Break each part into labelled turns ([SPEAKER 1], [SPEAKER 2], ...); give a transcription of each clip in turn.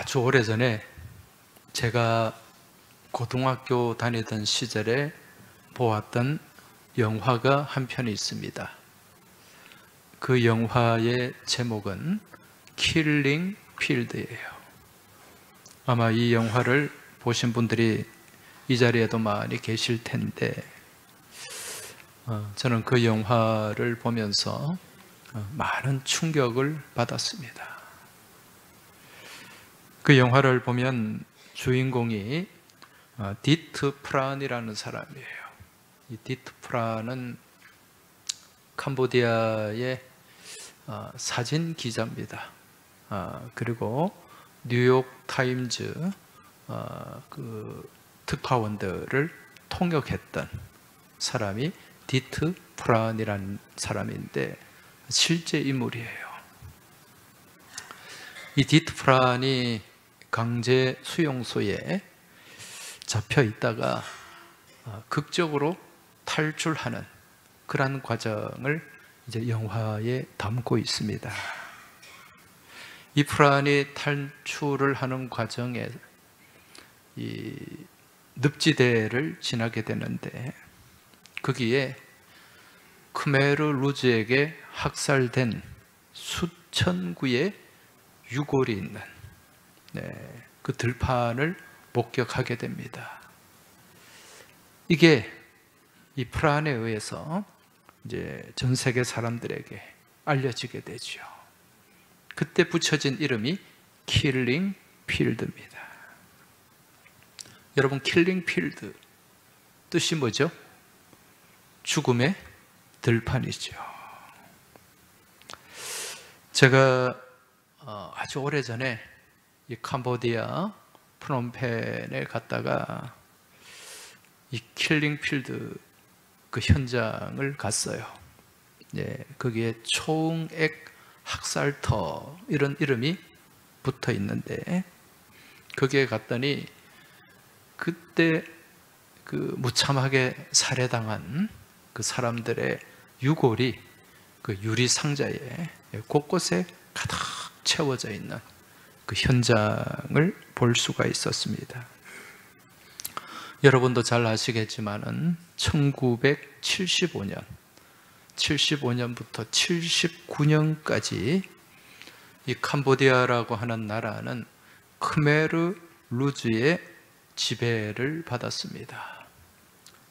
[SPEAKER 1] 아주 오래전에 제가 고등학교 다니던 시절에 보았던 영화가 한 편이 있습니다. 그 영화의 제목은 킬링 필드예요. 아마 이 영화를 보신 분들이 이 자리에도 많이 계실 텐데, 저는 그 영화를 보면서 많은 충격을 받았습니다. 그 영화를 보면 주인공이 디트 프란이라는 사람이에요. 이 디트 프란은 캄보디아의 사진 기자입니다. 그리고 뉴욕 타임즈 그 특파원들을 통역했던 사람이 디트 프란이라는 사람인데 실제 인물이에요. 이 디트 프란이 강제 수용소에 잡혀 있다가 극적으로 탈출하는 그런 과정을 이제 영화에 담고 있습니다. 이 프란이 탈출을 하는 과정에 이 늪지대를 지나게 되는데, 거기에 크메르 루즈에게 학살된 수천 구의 유골이 있는 그 들판을 목격하게 됩니다. 이게 이 프란에 의해서 이제 전 세계 사람들에게 알려지게 되죠. 그때 붙여진 이름이 킬링 필드입니다. 여러분, 킬링 필드 뜻이 뭐죠? 죽음의 들판이죠. 제가 아주 오래전에 이 캄보디아 프놈펜에 갔다가 이 킬링 필드 그 현장을 갔어요. 거기에 총액 학살터 이런 이름이 붙어 있는데, 거기에 갔더니 그때 그 무참하게 살해당한 그 사람들의 유골이 그 유리 상자에 곳곳에 가득 채워져 있는 그 현장을 볼 수가 있었습니다. 여러분도 잘 아시겠지만은 1975년부터 79년까지 이 캄보디아라고 하는 나라는 크메르 루즈의 지배를 받았습니다.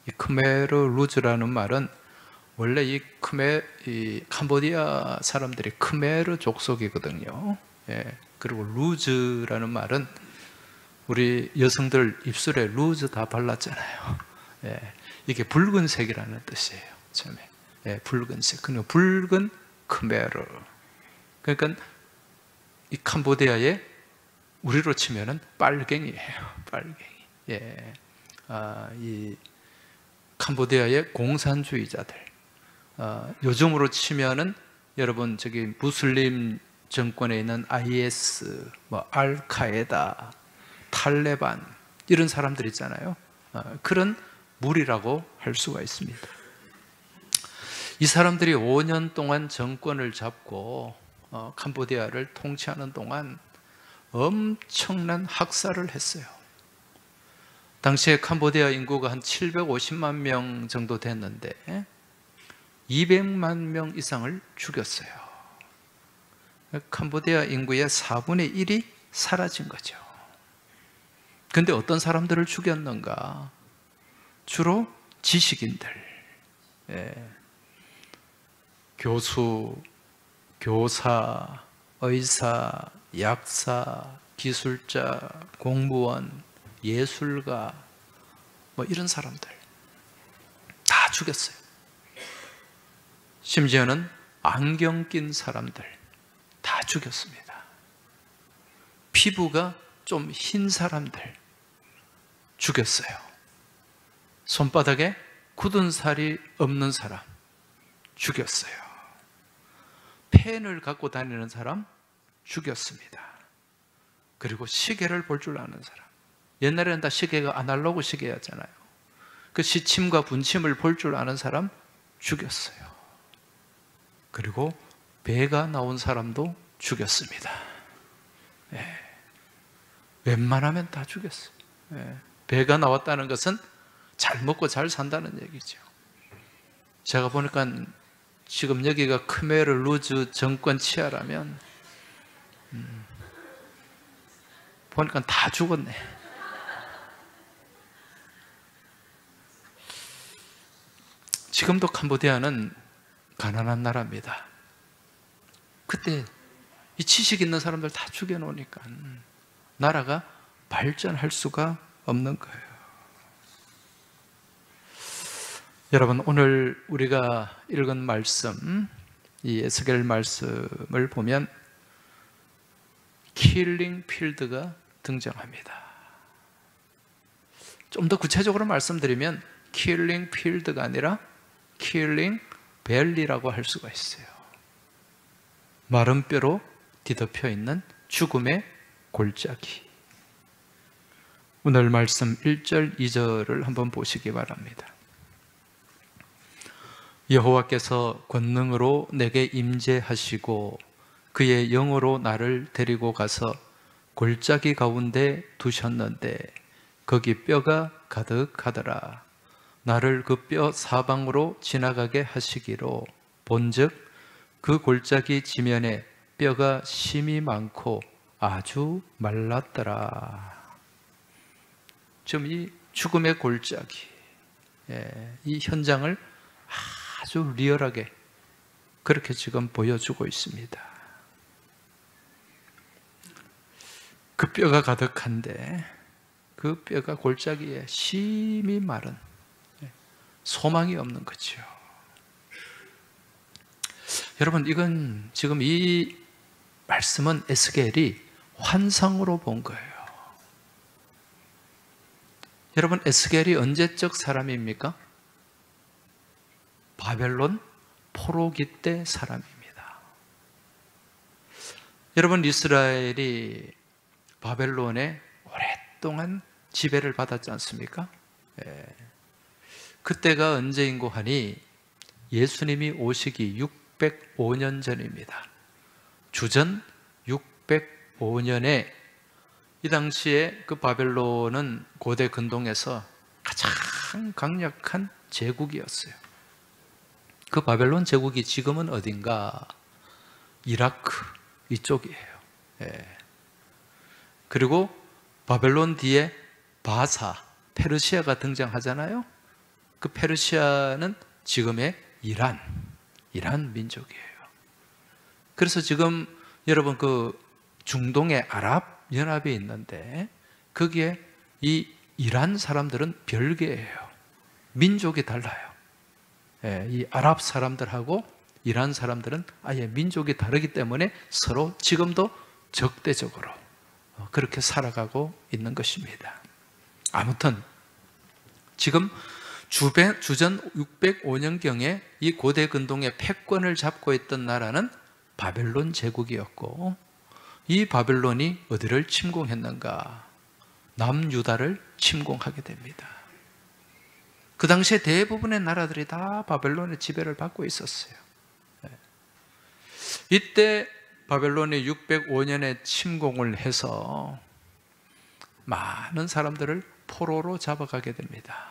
[SPEAKER 1] 이 크메르 루즈라는 말은 원래 이 캄보디아 사람들이 크메르 족속이거든요. 그리고 루즈라는 말은 우리 여성들 입술에 루즈 다 발랐잖아요. 이게 붉은색이라는 뜻이에요. 처음에 붉은색. 그러니까 붉은 크메르. 그러니까 이 캄보디아의 우리로 치면은 빨갱이에요. 빨갱이. 이 캄보디아의 공산주의자들. 요즘으로 치면은 여러분 저기 무슬림 정권에 있는 IS, 알카에다, 탈레반 이런 사람들 있잖아요. 그런 무리라고 할 수가 있습니다. 이 사람들이 5년 동안 정권을 잡고 캄보디아를 통치하는 동안 엄청난 학살을 했어요. 당시에 캄보디아 인구가 한 750만 명 정도 됐는데 200만 명 이상을 죽였어요. 캄보디아 인구의 4분의 1이 사라진 거죠. 그런데 어떤 사람들을 죽였는가? 주로 지식인들, 교수, 교사, 의사, 약사, 기술자, 공무원, 예술가, 이런 사람들 다 죽였어요. 심지어는 안경 낀 사람들 다 죽였습니다. 피부가 좀 흰 사람들 죽였어요. 손바닥에 굳은 살이 없는 사람 죽였어요. 펜을 갖고 다니는 사람 죽였습니다. 그리고 시계를 볼 줄 아는 사람, 옛날에는 다 시계가 아날로그 시계였잖아요. 그 시침과 분침을 볼 줄 아는 사람 죽였어요. 그리고 배가 나온 사람도 죽였습니다. 웬만하면 다 죽였어요. 배가 나왔다는 것은 잘 먹고 잘 산다는 얘기죠. 제가 보니까 지금 여기가 크메르 루즈 정권 치하라면 보니까 다 죽었네. 지금도 캄보디아는 가난한 나라입니다. 그때 이 지식 있는 사람들 다 죽여놓으니까 나라가 발전할 수가 없는 거예요. 여러분, 오늘 우리가 읽은 말씀, 이 에스겔 말씀을 보면 킬링 필드가 등장합니다. 좀 더 구체적으로 말씀드리면 킬링 필드가 아니라 킬링 밸리라고 할 수가 있어요. 마른 뼈로 뒤덮여 있는 죽음의 골짜기. 오늘 말씀 1절, 2절을 한번 보시기 바랍니다. 여호와께서 권능으로 내게 임재하시고 그의 영으로 나를 데리고 가서 골짜기 가운데 두셨는데 거기 뼈가 가득하더라. 나를 그 뼈 사방으로 지나가게 하시기로 본즉 그 골짜기 지면에 뼈가 심이 많고 아주 말랐더라. 지금 이 죽음의 골짜기, 이 현장을 아주 리얼하게 그렇게 지금 보여주고 있습니다. 그 뼈가 가득한데 그 뼈가 골짜기에 심이 마른, 소망이 없는 거죠. 여러분, 이건 지금 이 말씀은 에스겔이 환상으로 본 거예요. 여러분, 에스겔이 언제적 사람입니까? 바벨론 포로기 때 사람입니다. 여러분, 이스라엘이 바벨론에 오랫동안 지배를 받았지 않습니까? 그때가 언제인고 하니 예수님이 오시기 605년 전입니다. 주전 605년에 이 당시에 그 바벨론은 고대 근동에서 가장 강력한 제국이었어요. 그 바벨론 제국이 지금은 어딘가? 이라크 이쪽이에요. 그리고 바벨론 뒤에 바사, 페르시아가 등장하잖아요. 그 페르시아는 지금의 이란 민족이에요. 그래서 지금 여러분 그 중동의 아랍 연합이 있는데 거기에 이 이란 사람들은 별개예요. 민족이 달라요. 이 아랍 사람들하고 이란 사람들은 아예 민족이 다르기 때문에 서로 지금도 적대적으로 그렇게 살아가고 있는 것입니다. 아무튼 지금 주전 605년경에 이 고대 근동의 패권을 잡고 있던 나라는 바벨론 제국이었고, 이 바벨론이 어디를 침공했는가? 남유다를 침공하게 됩니다. 그 당시에 대부분의 나라들이 다 바벨론의 지배를 받고 있었어요. 이때 바벨론이 605년에 침공을 해서 많은 사람들을 포로로 잡아가게 됩니다.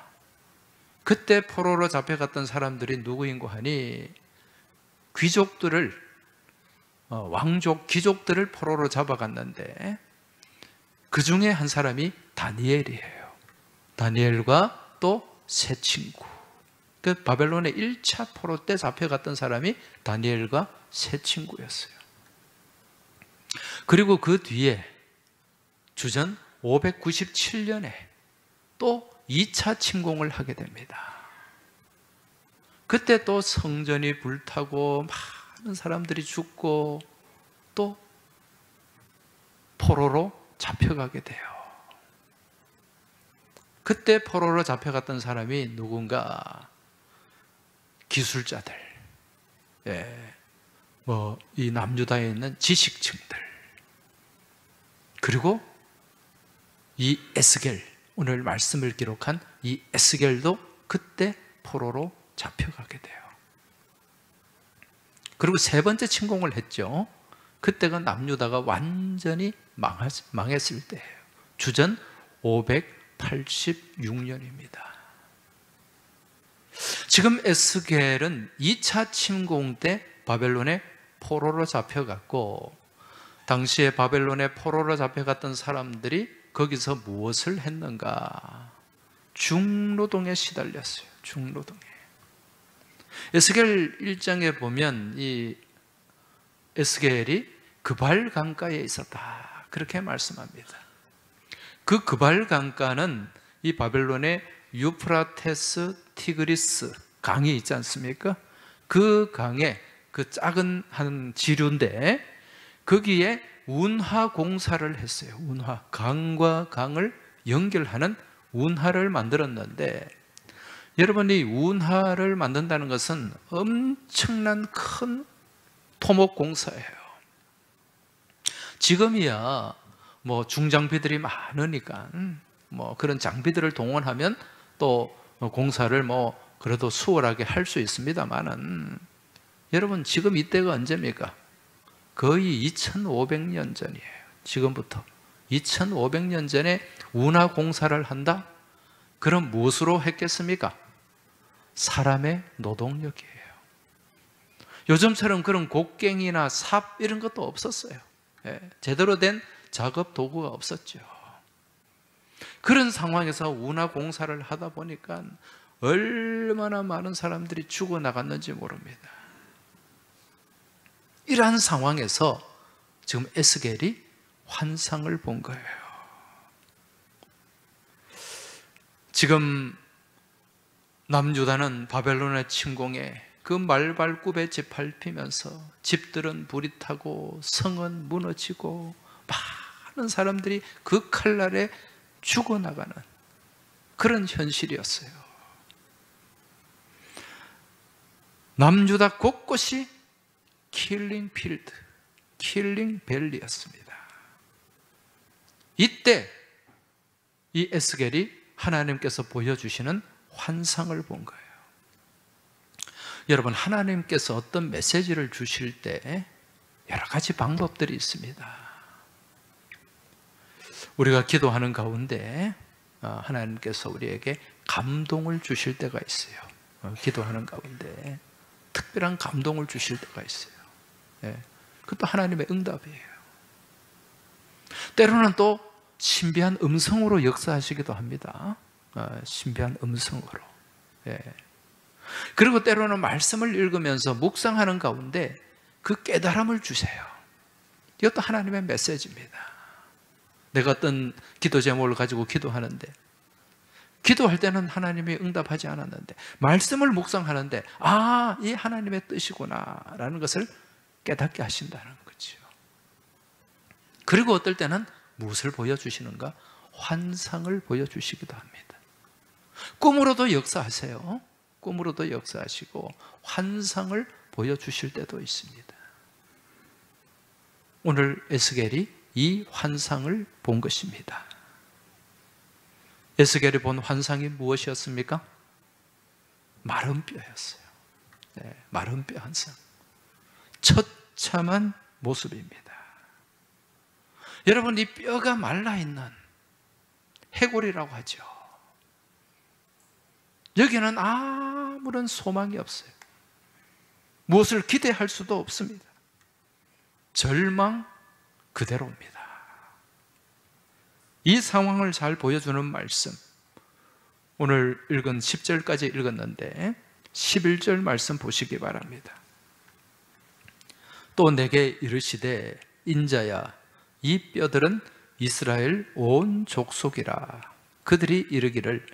[SPEAKER 1] 그때 포로로 잡혀갔던 사람들이 누구인고 하니 귀족들을, 왕족, 귀족들을 포로로 잡아갔는데 그 중에 한 사람이 다니엘이에요. 다니엘과 또 세 친구. 그 바벨론의 1차 포로 때 잡혀갔던 사람이 다니엘과 세 친구였어요. 그리고 그 뒤에 주전 597년에 또 2차 침공을 하게 됩니다. 그때 또 성전이 불타고 많은 사람들이 죽고 또 포로로 잡혀가게 돼요. 그때 포로로 잡혀갔던 사람이 누군가? 기술자들, 이 남유다에 있는 지식층들, 그리고 이 에스겔, 오늘 말씀을 기록한 이 에스겔도 그때 포로로 잡혀가게 돼요. 그리고 세 번째 침공을 했죠. 그때가 남유다가 완전히 망했을 때예요. 주전 586년입니다. 지금 에스겔은 2차 침공 때 바벨론의 포로로 잡혀갔고, 당시에 바벨론의 포로로 잡혀갔던 사람들이 거기서 무엇을 했는가? 중노동에 시달렸어요. 중노동에. 에스겔 1장에 보면 이 에스겔이 그발 강가에 있었다, 그렇게 말씀합니다. 그 그발 강가는 이 바벨론의 유프라테스 티그리스 강이 있지 않습니까? 그 강에, 그 작은 한 지류인데 거기에 운하 공사를 했어요. 운하, 강과 강을 연결하는 운하를 만들었는데, 여러분이 운하를 만든다는 것은 엄청난 큰 토목 공사예요. 지금이야 뭐 중장비들이 많으니까 뭐 그런 장비들을 동원하면 또 공사를 뭐 그래도 수월하게 할 수 있습니다만은, 여러분 지금 이때가 언제입니까? 거의 2500년 전이에요. 지금부터 2500년 전에 운하 공사를 한다? 그럼 무엇으로 했겠습니까? 사람의 노동력이에요. 요즘처럼 그런 곡괭이나 삽 이런 것도 없었어요. 제대로 된 작업 도구가 없었죠. 그런 상황에서 운하 공사를 하다 보니까 얼마나 많은 사람들이 죽어나갔는지 모릅니다. 이러한 상황에서 지금 에스겔이 환상을 본 거예요. 지금 남유다는 바벨론의 침공에 그 말발굽에 짓밟히면서 집들은 불이 타고 성은 무너지고 많은 사람들이 그 칼날에 죽어나가는 그런 현실이었어요. 남유다 곳곳이 킬링 필드, 킬링 밸리였습니다. 이때 이 에스겔이 하나님께서 보여주시는 환상을 본 거예요. 여러분, 하나님께서 어떤 메시지를 주실 때 여러 가지 방법들이 있습니다. 우리가 기도하는 가운데 하나님께서 우리에게 감동을 주실 때가 있어요. 기도하는 가운데 특별한 감동을 주실 때가 있어요. 그것도 하나님의 응답이에요. 때로는 또 신비한 음성으로 역사하시기도 합니다. 신비한 음성으로. 그리고 때로는 말씀을 읽으면서 묵상하는 가운데 그 깨달음을 주세요. 이것도 하나님의 메시지입니다. 내가 어떤 기도 제목을 가지고 기도하는데, 기도할 때는 하나님이 응답하지 않았는데 말씀을 묵상하는데 이 하나님의 뜻이구나 라는 것을 깨닫게 하신다는 거죠. 그리고 어떨 때는 무엇을 보여주시는가? 환상을 보여주시기도 합니다. 꿈으로도 역사하세요. 꿈으로도 역사하시고 환상을 보여주실 때도 있습니다. 오늘 에스겔이 이 환상을 본 것입니다. 에스겔이 본 환상이 무엇이었습니까? 마른 뼈였어요. 마른 뼈 환상. 처참한 모습입니다. 여러분, 이 뼈가 말라있는 해골이라고 하죠. 여기는 아무런 소망이 없어요. 무엇을 기대할 수도 없습니다. 절망 그대로입니다. 이 상황을 잘 보여주는 말씀, 오늘 읽은 10절까지 읽었는데 11절 말씀 보시기 바랍니다. 또 내게 이르시되 인자야, 이 뼈들은 이스라엘 온 족속이라. 그들이 이르기를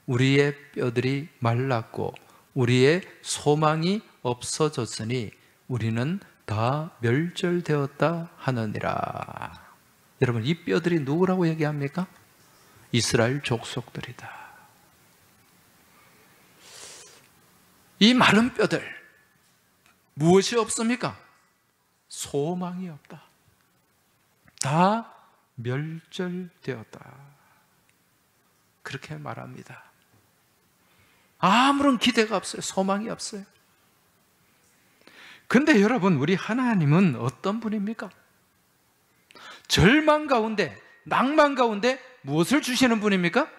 [SPEAKER 1] 우리의 뼈들이 말랐고 우리의 소망이 없어졌으니 우리는 다 멸절되었다 하느니라. 여러분, 이 뼈들이 누구라고 얘기합니까? 이스라엘 족속들이다. 이 마른 뼈들, 무엇이 없습니까? 소망이 없다. 다 멸절되었다. 그렇게 말합니다. 아무런 기대가 없어요. 소망이 없어요. 근데 여러분, 우리 하나님은 어떤 분입니까? 절망 가운데, 낭만 가운데 무엇을 주시는 분입니까?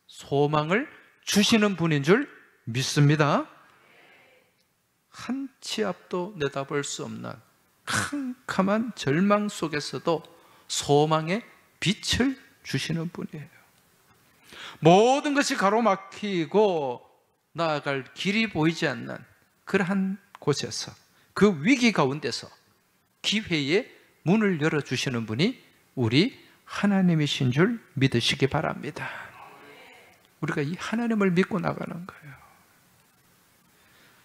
[SPEAKER 1] 소망을 주시는 분인 줄 믿습니다. 한 치 앞도 내다볼 수 없는 캄캄한 절망 속에서도 소망의 빛을 주시는 분이에요. 모든 것이 가로막히고 나아갈 길이 보이지 않는 그러한 곳에서, 그 위기 가운데서 기회의 문을 열어주시는 분이 우리 하나님이신 줄 믿으시기 바랍니다. 우리가 이 하나님을 믿고 나가는 거예요.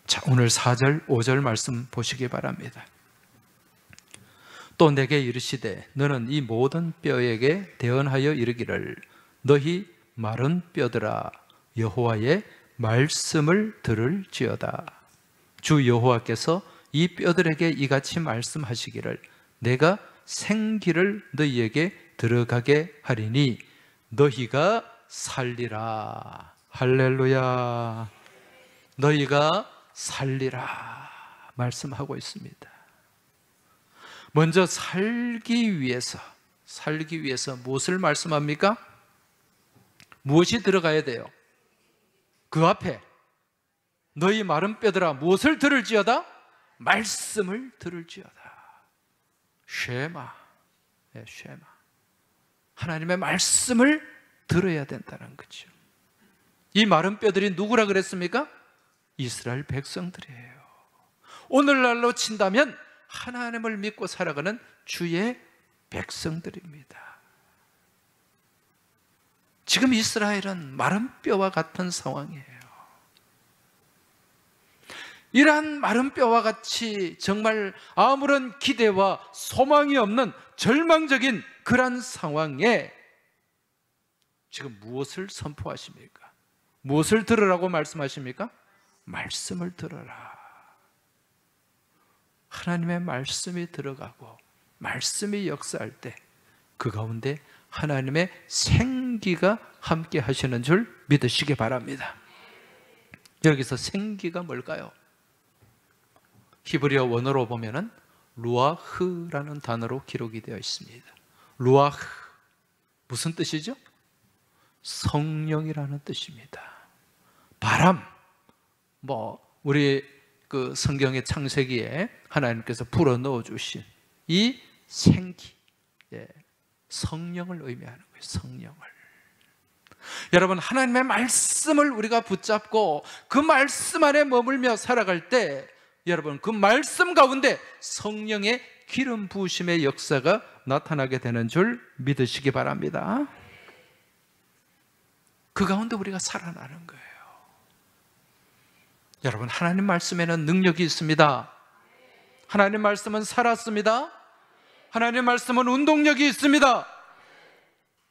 [SPEAKER 1] 자, 오늘 4절, 5절 말씀 보시기 바랍니다. 또 내게 이르시되 너는 이 모든 뼈에게 대언하여 이르기를 너희 마른 뼈들아 여호와의 말씀을 들을지어다. 주 여호와께서 이 뼈들에게 이같이 말씀하시기를 내가 생기를 너희에게 들어가게 하리니 너희가 살리라. 할렐루야. 너희가 살리라 말씀하고 있습니다. 먼저 살기 위해서 무엇을 말씀합니까? 무엇이 들어가야 돼요? 그 앞에 너희 마른 뼈들아 무엇을 들을지어다? 말씀을 들을지어다. 쉐마. 쉐마. 하나님의 말씀을 들어야 된다는 거죠. 이 마른 뼈들이 누구라 그랬습니까? 이스라엘 백성들이에요. 오늘날로 친다면 하나님을 믿고 살아가는 주의 백성들입니다. 지금 이스라엘은 마른 뼈와 같은 상황이에요. 이러한 마른 뼈와 같이 정말 아무런 기대와 소망이 없는 절망적인 그런 상황에 지금 무엇을 선포하십니까? 무엇을 들으라고 말씀하십니까? 말씀을 들어라. 하나님의 말씀이 들어가고 말씀이 역사할 때 그 가운데 하나님의 생기가 함께 하시는 줄 믿으시기 바랍니다. 여기서 생기가 뭘까요? 히브리어 원어로 보면은 루아흐라는 단어로 기록이 되어 있습니다. 루아흐, 무슨 뜻이죠? 성령이라는 뜻입니다. 바람, 우리 그 성경의 창세기에 하나님께서 불어 넣어 주신 이 생기, 성령을 의미하는 거예요. 성령을. 여러분, 하나님의 말씀을 우리가 붙잡고 그 말씀 안에 머물며 살아갈 때 여러분, 그 말씀 가운데 성령의 기름 부으심의 역사가 나타나게 되는 줄 믿으시기 바랍니다. 그 가운데 우리가 살아나는 거예요. 여러분, 하나님 말씀에는 능력이 있습니다. 하나님 말씀은 살았습니다. 하나님 말씀은 운동력이 있습니다.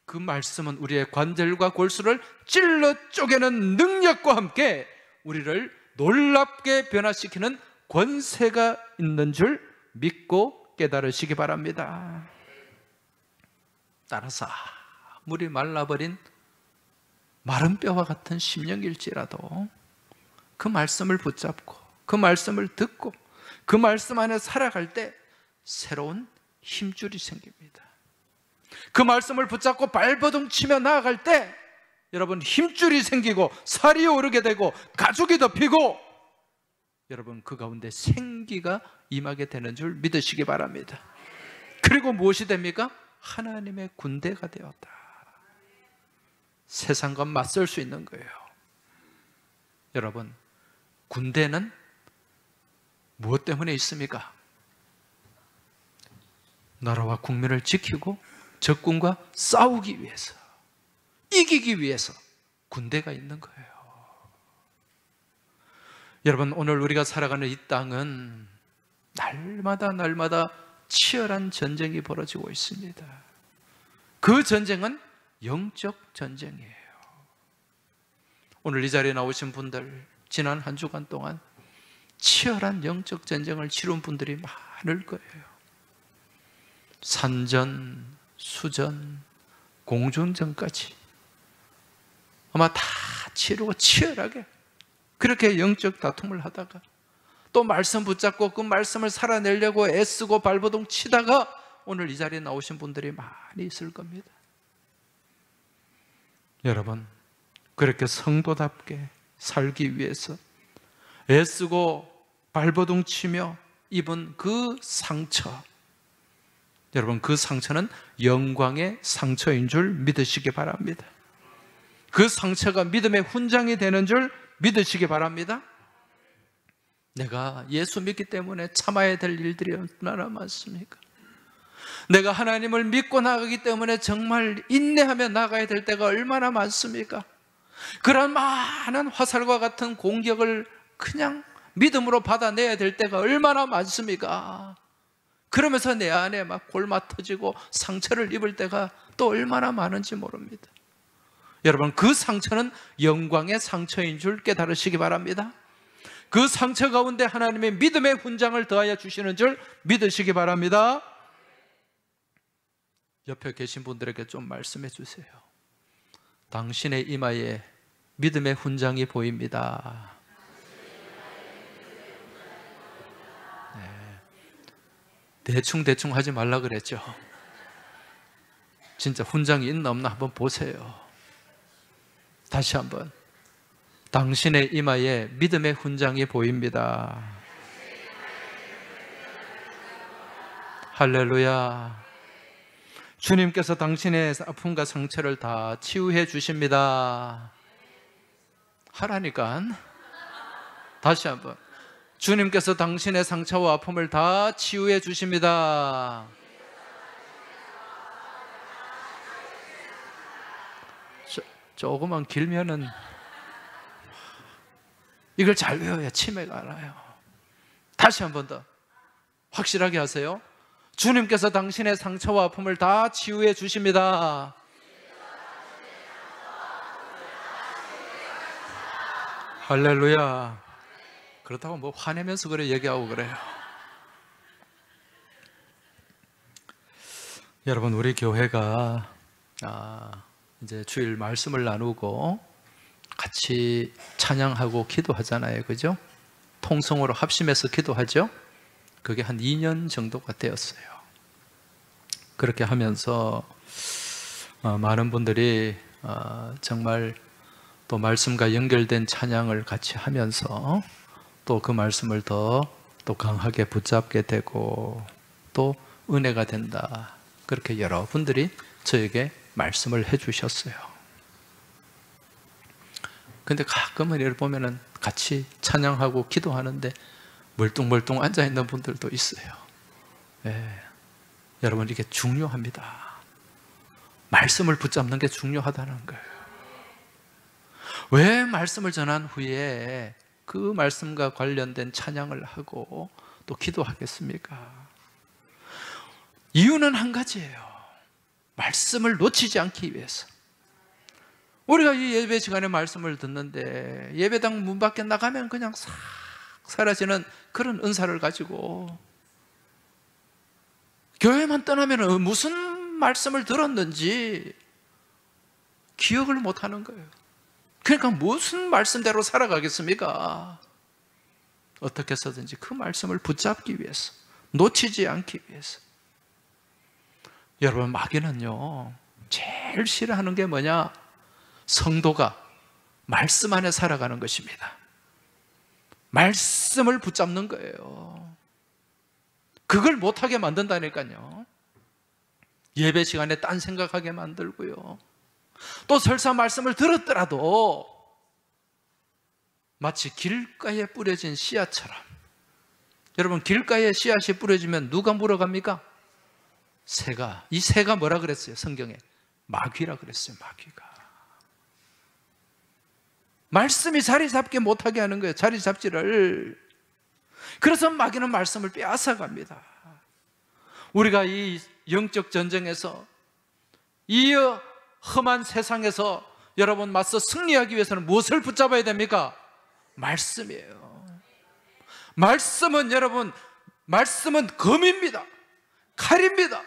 [SPEAKER 1] 그 말씀은 우리의 관절과 골수를 찔러 쪼개는 능력과 함께 우리를 놀랍게 변화시키는 권세가 있는 줄 믿고 깨달으시기 바랍니다. 따라서 물이 말라버린 마른 뼈와 같은 심령일지라도 그 말씀을 붙잡고 그 말씀을 듣고 그 말씀 안에 살아갈 때 새로운 힘줄이 생깁니다. 그 말씀을 붙잡고 발버둥 치며 나아갈 때 여러분, 힘줄이 생기고 살이 오르게 되고 가죽이 덮이고 여러분, 그 가운데 생기가 임하게 되는 줄 믿으시기 바랍니다. 그리고 무엇이 됩니까? 하나님의 군대가 되었다. 세상과 맞설 수 있는 거예요. 여러분, 군대는 무엇 때문에 있습니까? 나라와 국민을 지키고 적군과 싸우기 위해서, 이기기 위해서 군대가 있는 거예요. 여러분, 오늘 우리가 살아가는 이 땅은 날마다 치열한 전쟁이 벌어지고 있습니다. 그 전쟁은 영적 전쟁이에요. 오늘 이 자리에 나오신 분들, 지난 한 주간 동안 치열한 영적 전쟁을 치룬 분들이 많을 거예요. 산전, 수전, 공중전까지 아마 다 치르고 치열하게 그렇게 영적 다툼을 하다가 또 말씀 붙잡고 그 말씀을 살아내려고 애쓰고 발버둥 치다가 오늘 이 자리에 나오신 분들이 많이 있을 겁니다. 여러분, 그렇게 성도답게 살기 위해서 애쓰고 발버둥 치며 입은 그 상처, 여러분, 그 상처는 영광의 상처인 줄 믿으시기 바랍니다. 그 상처가 믿음의 훈장이 되는 줄 믿으시기 바랍니다. 내가 예수 믿기 때문에 참아야 될 일들이 얼마나 많습니까? 내가 하나님을 믿고 나가기 때문에 정말 인내하며 나가야 될 때가 얼마나 많습니까? 그런 많은 화살과 같은 공격을 그냥 믿음으로 받아내야 될 때가 얼마나 많습니까? 그러면서 내 안에 막 골마 터지고 상처를 입을 때가 또 얼마나 많은지 모릅니다. 여러분, 그 상처는 영광의 상처인 줄 깨달으시기 바랍니다. 그 상처 가운데 하나님의 믿음의 훈장을 더하여 주시는 줄 믿으시기 바랍니다. 옆에 계신 분들에게 좀 말씀해 주세요. 당신의 이마에 믿음의 훈장이 보입니다. 대충 하지 말라 그랬죠. 진짜 훈장이 있나 없나 한번 보세요. 다시 한번. 당신의 이마에 믿음의 훈장이 보입니다. 할렐루야. 주님께서 당신의 아픔과 상처를 다 치유해 주십니다. 하라니까. 다시 한번. 주님께서 당신의 상처와 아픔을 다 치유해 주십니다. 조금만 길면은 이걸 잘 외워야 치매가 안 와요. 다시 한 번 더 확실하게 하세요. 주님께서 당신의 상처와 아픔을 다 치유해 주십니다. 할렐루야. 그렇다고 뭐 화내면서 그래 얘기하고 그래요. 여러분, 우리 교회가 이제 주일 말씀을 나누고 같이 찬양하고 기도하잖아요. 그죠? 통성으로 합심해서 기도하죠. 그게 한 2년 정도가 되었어요. 그렇게 하면서 많은 분들이 정말 또 말씀과 연결된 찬양을 같이 하면서 또 그 말씀을 더 또 강하게 붙잡게 되고 또 은혜가 된다. 그렇게 여러분들이 저에게 말씀을 해주셨어요. 근데 가끔은 이를 보면은 같이 찬양하고 기도하는데 멀뚱멀뚱 앉아있는 분들도 있어요. 여러분, 이게 중요합니다. 말씀을 붙잡는 게 중요하다는 거예요. 왜 말씀을 전한 후에 그 말씀과 관련된 찬양을 하고 또 기도하겠습니까? 이유는 한 가지예요. 말씀을 놓치지 않기 위해서. 우리가 이 예배 시간에 말씀을 듣는데 예배당 문 밖에 나가면 그냥 싹 사라지는 그런 은사를 가지고 교회만 떠나면 무슨 말씀을 들었는지 기억을 못하는 거예요. 그러니까 무슨 말씀대로 살아가겠습니까? 어떻게 해서든지 그 말씀을 붙잡기 위해서, 놓치지 않기 위해서. 여러분, 마귀는요 제일 싫어하는 게 뭐냐? 성도가 말씀 안에 살아가는 것입니다. 말씀을 붙잡는 거예요. 그걸 못하게 만든다니까요. 예배 시간에 딴 생각하게 만들고요. 또 설사 말씀을 들었더라도 마치 길가에 뿌려진 씨앗처럼. 여러분, 길가에 씨앗이 뿌려지면 누가 물어갑니까? 새가. 이 새가 뭐라 그랬어요? 성경에 마귀라 그랬어요. 마귀가. 말씀이 자리 잡게 못하게 하는 거예요. 자리 잡지를. 그래서 마귀는 말씀을 빼앗아갑니다. 우리가 이 영적 전쟁에서, 이 험한 세상에서 여러분 맞서 승리하기 위해서는 무엇을 붙잡아야 됩니까? 말씀이에요. 말씀은 여러분, 말씀은 검입니다. 칼입니다.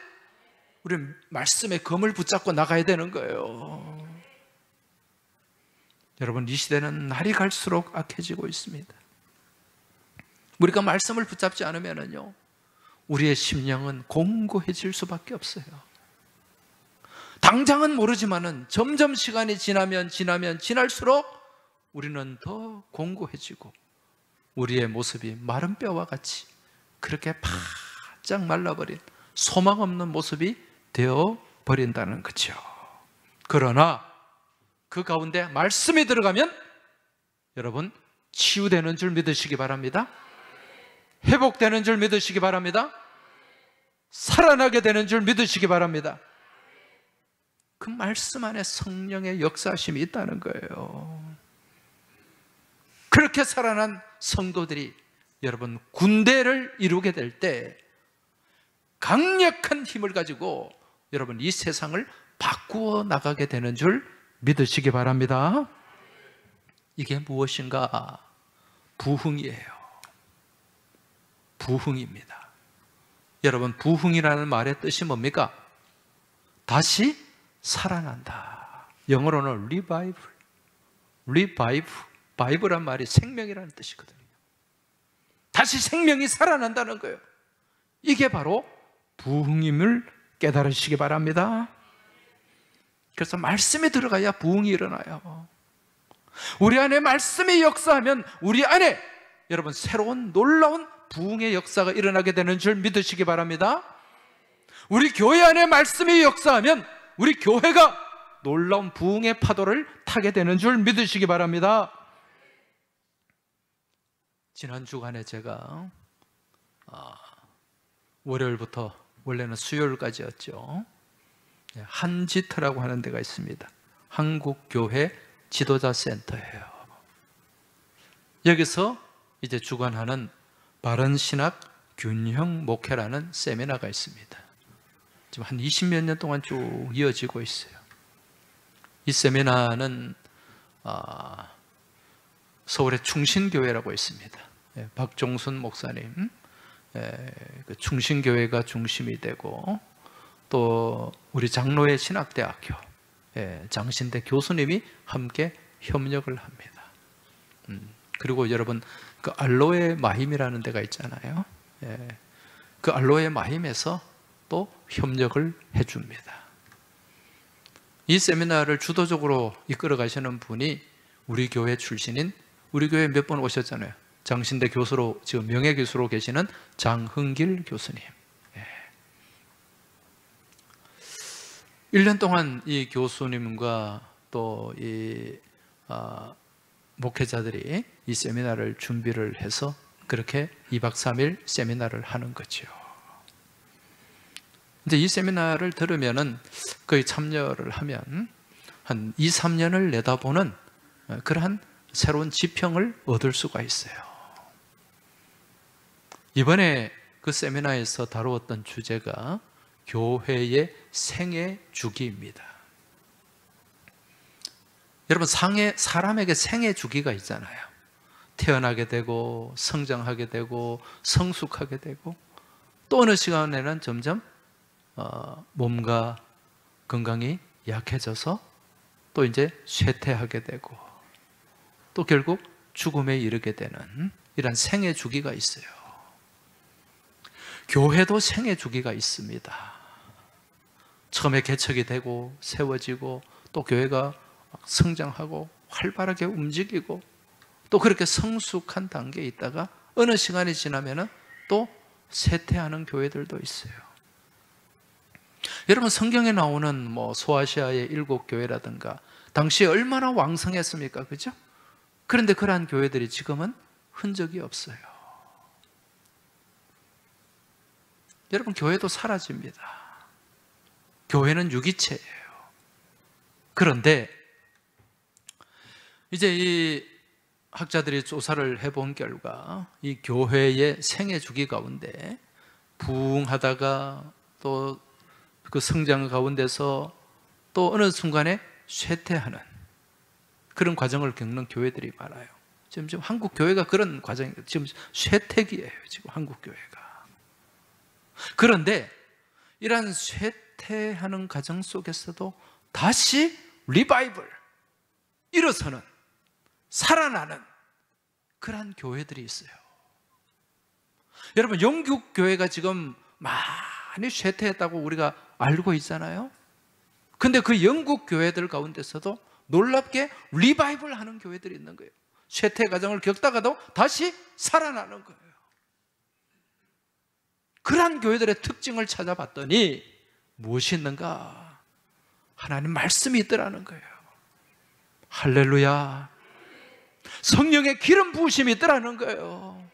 [SPEAKER 1] 우리 말씀의 검을 붙잡고 나가야 되는 거예요. 여러분, 이 시대는 날이 갈수록 악해지고 있습니다. 우리가 말씀을 붙잡지 않으면요 우리의 심령은 공고해질 수밖에 없어요. 당장은 모르지만은 점점 시간이 지날수록 우리는 더 공고해지고 우리의 모습이 마른 뼈와 같이 그렇게 바짝 말라버린 소망 없는 모습이 되어버린다는 거죠. 그러나 그 가운데 말씀이 들어가면 여러분 치유되는 줄 믿으시기 바랍니다. 회복되는 줄 믿으시기 바랍니다. 살아나게 되는 줄 믿으시기 바랍니다. 그 말씀 안에 성령의 역사하심이 있다는 거예요. 그렇게 살아난 성도들이 여러분 군대를 이루게 될 때 강력한 힘을 가지고 여러분 이 세상을 바꾸어 나가게 되는 줄 믿으시기 바랍니다. 이게 무엇인가? 부흥이에요. 부흥입니다. 여러분 부흥이라는 말의 뜻이 뭡니까? 다시 살아난다. 영어로는 revive. 바이브란 말이 생명이라는 뜻이거든요. 다시 생명이 살아난다는 거예요. 이게 바로 부흥임을 깨달으시기 바랍니다. 그래서 말씀이 들어가야 부흥이 일어나요. 우리 안에 말씀이 역사하면 우리 안에 여러분 새로운 놀라운 부흥의 역사가 일어나게 되는 줄 믿으시기 바랍니다. 우리 교회 안에 말씀이 역사하면 우리 교회가 놀라운 부흥의 파도를 타게 되는 줄 믿으시기 바랍니다. 지난 주간에 제가 월요일부터 원래는 수요일까지였죠. 한지터라고 하는 데가 있습니다. 한국교회 지도자센터예요. 여기서 이제 주관하는 바른신학 균형 목회라는 세미나가 있습니다. 지금 한 20몇 년 동안 쭉 이어지고 있어요. 이 세미나는 서울의 충신교회라고 있습니다. 박종순 목사님, 그 충신교회가 중심이 되고 또 우리 장로회 신학대학교 장신대 교수님이 함께 협력을 합니다. 그리고 여러분 그 알로에 마힘이라는 데가 있잖아요. 그 알로에 마힘에서 또 협력을 해줍니다. 이 세미나를 주도적으로 이끌어 가시는 분이 우리 교회 출신인 우리 교회 몇 번 오셨잖아요. 장신대 교수로 지금 명예교수로 계시는 장흥길 교수님. 1년 동안 이 교수님과 또 이 목회자들이 이 세미나를 준비를 해서 그렇게 2박 3일 세미나를 하는 거죠. 이제 이 세미나를 들으면은 거의 참여를 하면 한 2, 3년을 내다보는 그러한 새로운 지평을 얻을 수가 있어요. 이번에 그 세미나에서 다루었던 주제가 교회의 생애 주기입니다. 여러분 사람에게 생애 주기가 있잖아요. 태어나게 되고 성장하게 되고 성숙하게 되고 또 어느 시간에는 점점 몸과 건강이 약해져서 또 이제 쇠퇴하게 되고 또 결국 죽음에 이르게 되는 이런 생애 주기가 있어요. 교회도 생애 주기가 있습니다. 처음에 개척이 되고 세워지고 또 교회가 성장하고 활발하게 움직이고 또 그렇게 성숙한 단계에 있다가 어느 시간이 지나면은 또 쇠퇴하는 교회들도 있어요. 여러분 성경에 나오는 소아시아의 7교회라든가 당시에 얼마나 왕성했습니까? 그죠? 그런데 그러한 교회들이 지금은 흔적이 없어요. 여러분 교회도 사라집니다. 교회는 유기체예요. 그런데 이제 이 학자들이 조사를 해본 결과 이 교회의 생애 주기 가운데 부흥하다가 또 그 성장 가운데서 또 어느 순간에 쇠퇴하는 그런 과정을 겪는 교회들이 많아요. 지금 한국 교회가 그런 과정이 지금 쇠퇴기예요. 지금 한국 교회가. 그런데 이러한 쇠퇴하는 과정 속에서도 다시 리바이벌, 일어서는, 살아나는 그러한 교회들이 있어요. 여러분 영국 교회가 지금 많이 쇠퇴했다고 우리가 알고 있잖아요. 근데 그 영국 교회들 가운데서도 놀랍게 리바이벌 하는 교회들이 있는 거예요. 쇠퇴 과정을 겪다가도 다시 살아나는 거예요. 그러한 교회들의 특징을 찾아봤더니 무엇이 있는가? 하나님 말씀이 있더라는 거예요. 할렐루야. 성령의 기름 부으심이 있더라는 거예요.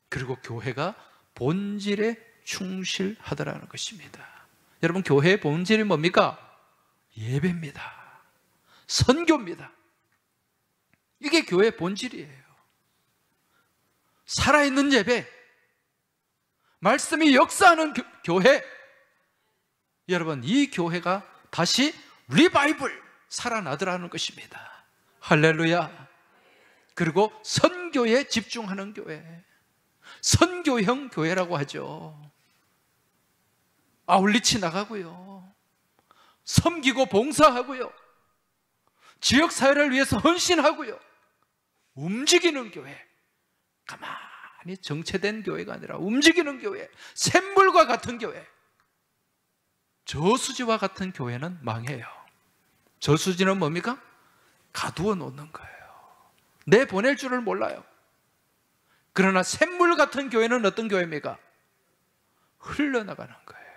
[SPEAKER 1] 그리고 교회가 본질에 충실하더라는 것입니다. 여러분, 교회의 본질이 뭡니까? 예배입니다. 선교입니다. 이게 교회의 본질이에요. 살아있는 예배, 말씀이 역사하는 교회. 여러분, 이 교회가 다시 리바이벌 살아나더라는 것입니다. 할렐루야. 그리고 선교에 집중하는 교회, 선교형 교회라고 하죠. 아울리치 나가고요, 섬기고 봉사하고요, 지역사회를 위해서 헌신하고요, 움직이는 교회. 가만히 정체된 교회가 아니라 움직이는 교회, 샘물과 같은 교회. 저수지와 같은 교회는 망해요. 저수지는 뭡니까? 가두어 놓는 거예요. 내보낼 줄을 몰라요. 그러나 샘물 같은 교회는 어떤 교회입니까? 흘러나가는 거예요.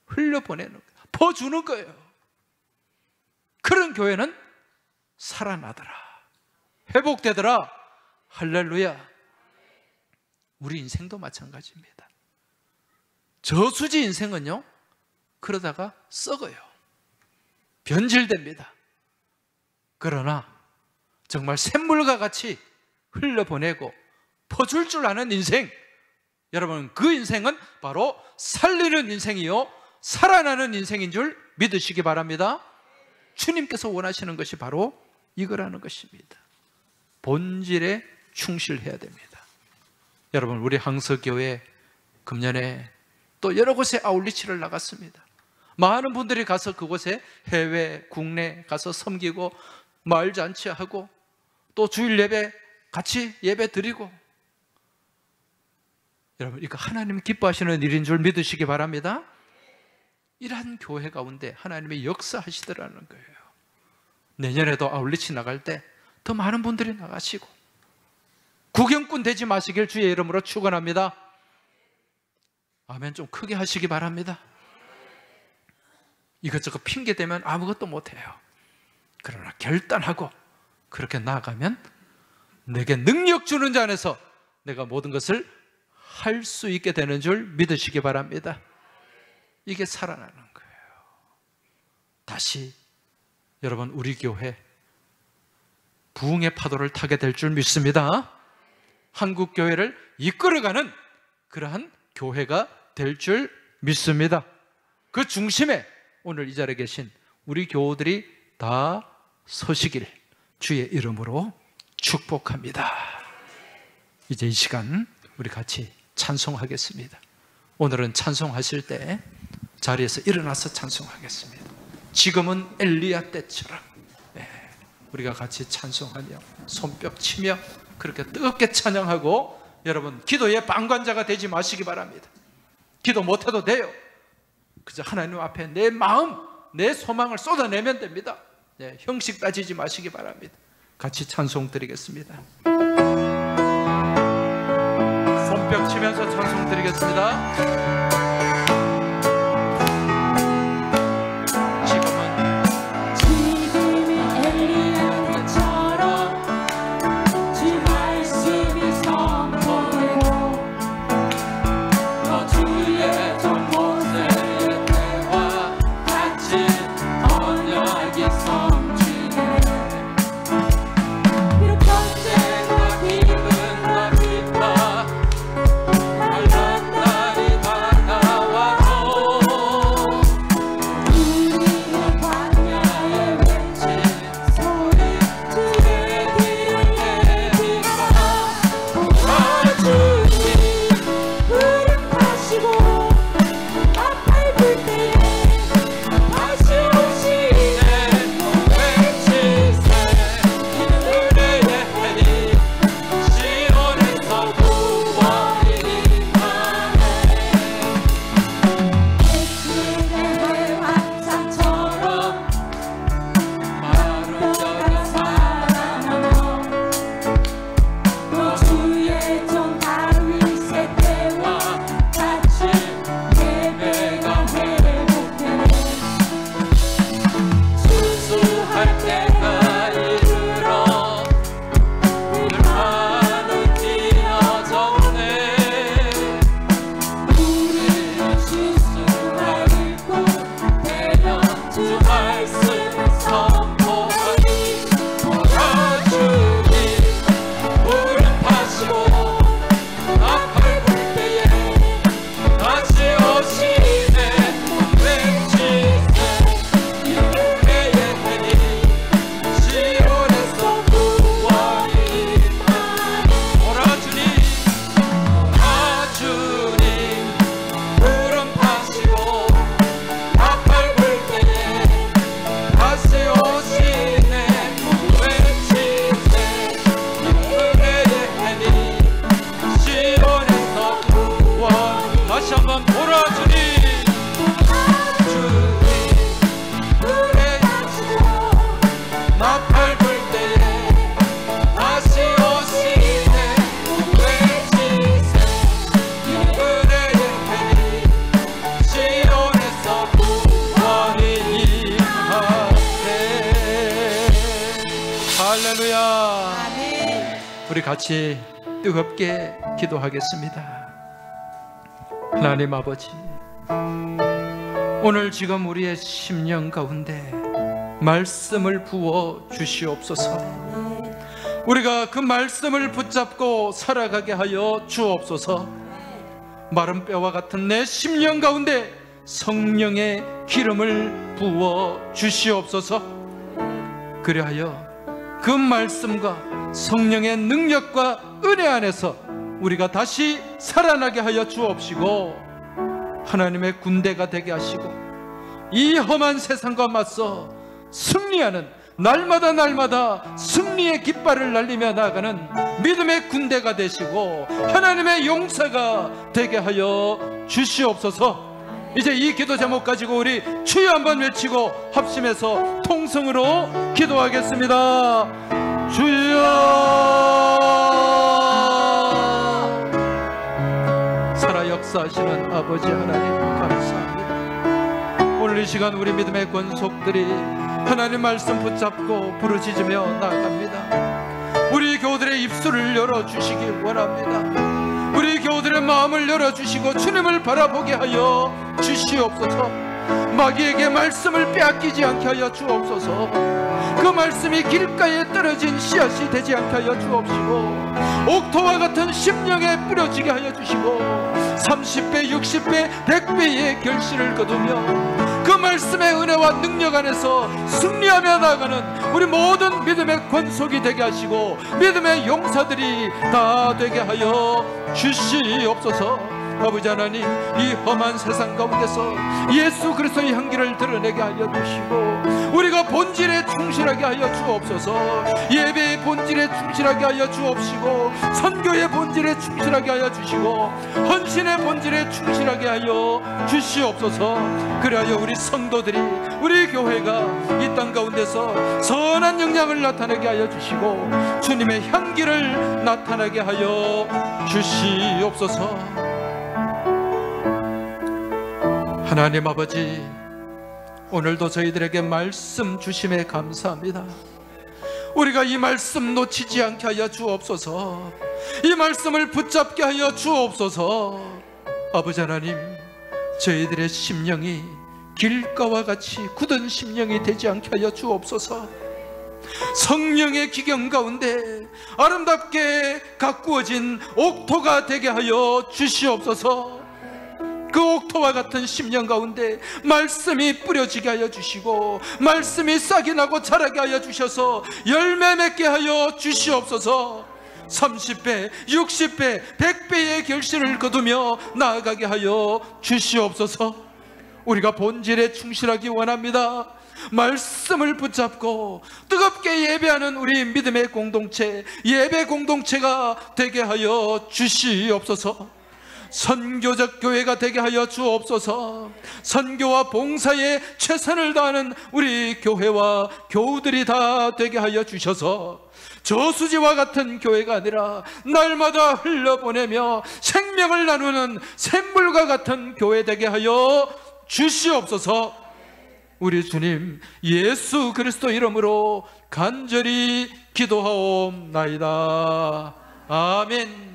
[SPEAKER 1] 흘려보내는 거예요. 퍼주는 거예요. 그런 교회는 살아나더라, 회복되더라. 할렐루야. 우리 인생도 마찬가지입니다. 저수지 인생은요, 그러다가 썩어요. 변질됩니다. 그러나 정말 샘물과 같이 흘려보내고 퍼줄 줄 아는 인생, 여러분, 그 인생은 바로 살리는 인생이요, 살아나는 인생인 줄 믿으시기 바랍니다. 주님께서 원하시는 것이 바로 이거라는 것입니다. 본질에 충실해야 됩니다. 여러분, 우리 항서교회 금년에 또 여러 곳에 아울리치를 나갔습니다. 많은 분들이 가서 그곳에 해외, 국내 가서 섬기고 마을잔치하고 또 주일 예배 같이 예배 드리고, 여러분, 이거 하나님 기뻐하시는 일인 줄 믿으시기 바랍니다. 이러한 교회 가운데 하나님이 역사하시더라는 거예요. 내년에도 아울리치 나갈 때 더 많은 분들이 나가시고 구경꾼 되지 마시길 주의 이름으로 축원합니다. 아멘. 좀 크게 하시기 바랍니다. 이것저것 핑계대면 아무것도 못해요. 그러나 결단하고 그렇게 나아가면 내게 능력 주는 자 안에서 내가 모든 것을 할 수 있게 되는 줄 믿으시기 바랍니다. 이게 살아나는 거예요. 다시 여러분, 우리 교회 부흥의 파도를 타게 될 줄 믿습니다. 한국 교회를 이끌어가는 그러한 교회가 될 줄 믿습니다. 그 중심에 오늘 이 자리에 계신 우리 교우들이 다 서시길 주의 이름으로 축복합니다. 이제 이 시간 우리 같이 찬송하겠습니다. 오늘은 찬송하실 때 자리에서 일어나서 찬송하겠습니다. 지금은 엘리야 때처럼, 우리가 같이 찬송하며 손뼉 치며 그렇게 뜨겁게 찬양하고, 여러분, 기도의 방관자가 되지 마시기 바랍니다. 기도 못해도 돼요. 그저 하나님 앞에 내 마음, 내 소망을 쏟아내면 됩니다. 형식 따지지 마시기 바랍니다. 같이 찬송 드리겠습니다. 손뼉 치면서 찬송 드리겠습니다.
[SPEAKER 2] 기쁨과 기뻐 발랄하게
[SPEAKER 1] 할렐루야.
[SPEAKER 2] 아멘.
[SPEAKER 1] 우리 같이 뜨겁게 기도하겠습니다. 하나님 아버지, 오늘 지금 우리의 심령 가운데 말씀을 부어 주시옵소서. 우리가 그 말씀을 붙잡고 살아가게 하여 주옵소서. 마른 뼈와 같은 내 심령 가운데 성령의 기름을 부어 주시옵소서. 그리하여 그 말씀과 성령의 능력과 은혜 안에서 우리가 다시 살아나게 하여 주옵시고, 하나님의 군대가 되게 하시고 이 험한 세상과 맞서 승리하는, 날마다 승리의 깃발을 날리며 나아가는 믿음의 군대가 되시고 하나님의 용사가 되게 하여 주시옵소서. 이제 이 기도 제목 가지고 우리 주여 한번 외치고 합심해서 통성으로 기도하겠습니다. 주여. 살아 역사하시는 아버지 하나님 감사합니다. 오늘 이 시간 우리 믿음의 권속들이 하나님 말씀 붙잡고 부르짖으며 나아갑니다. 우리 교우들의 입술을 열어주시기 원합니다. 우리 교우들의 마음을 열어주시고 주님을 바라보게 하여 주시옵소서. 마귀에게 말씀을 빼앗기지 않게 하여 주옵소서. 그 말씀이 길가에 떨어진 씨앗이 되지 않게 하여 주옵시고, 옥토와 같은 심령에 뿌려지게 하여 주시고 30배, 60배, 100배의 결실을 거두며 그 말씀의 은혜와 능력 안에서 승리하며 나아가는 우리 모든 믿음의 권속이 되게 하시고 믿음의 용사들이 다 되게 하여 주시옵소서. 아버지 하나님, 이 험한 세상 가운데서 예수 그리스도의 향기를 드러내게 하여 주시고 우리가 본질에 충실하게 하여 주옵소서. 예배의 본질에 충실하게 하여 주옵시고 선교의 본질에 충실하게 하여 주시고 헌신의 본질에 충실하게 하여 주시옵소서. 그리하여 우리 성도들이, 우리 교회가 이 땅 가운데서 선한 영향을 나타내게 하여 주시고 주님의 향기를 나타나게 하여 주시옵소서. 하나님 아버지, 오늘도 저희들에게 말씀 주심에 감사합니다. 우리가 이 말씀 놓치지 않게 하여 주옵소서. 이 말씀을 붙잡게 하여 주옵소서. 아버지 하나님, 저희들의 심령이 길가와 같이 굳은 심령이 되지 않게 하여 주옵소서. 성령의 기경 가운데 아름답게 가꾸어진 옥토가 되게 하여 주시옵소서. 그 옥토와 같은 심령 가운데 말씀이 뿌려지게 하여 주시고 말씀이 싹이 나고 자라게 하여 주셔서 열매 맺게 하여 주시옵소서. 30배, 60배, 100배의 결실을 거두며 나아가게 하여 주시옵소서. 우리가 본질에 충실하기 원합니다. 말씀을 붙잡고 뜨겁게 예배하는 우리 믿음의 공동체, 예배 공동체가 되게 하여 주시옵소서. 선교적 교회가 되게 하여 주옵소서. 선교와 봉사에 최선을 다하는 우리 교회와 교우들이 다 되게 하여 주셔서 저수지와 같은 교회가 아니라 날마다 흘러보내며 생명을 나누는 샘물과 같은 교회 되게 하여 주시옵소서. 우리 주님 예수 그리스도 이름으로 간절히 기도하옵나이다. 아멘.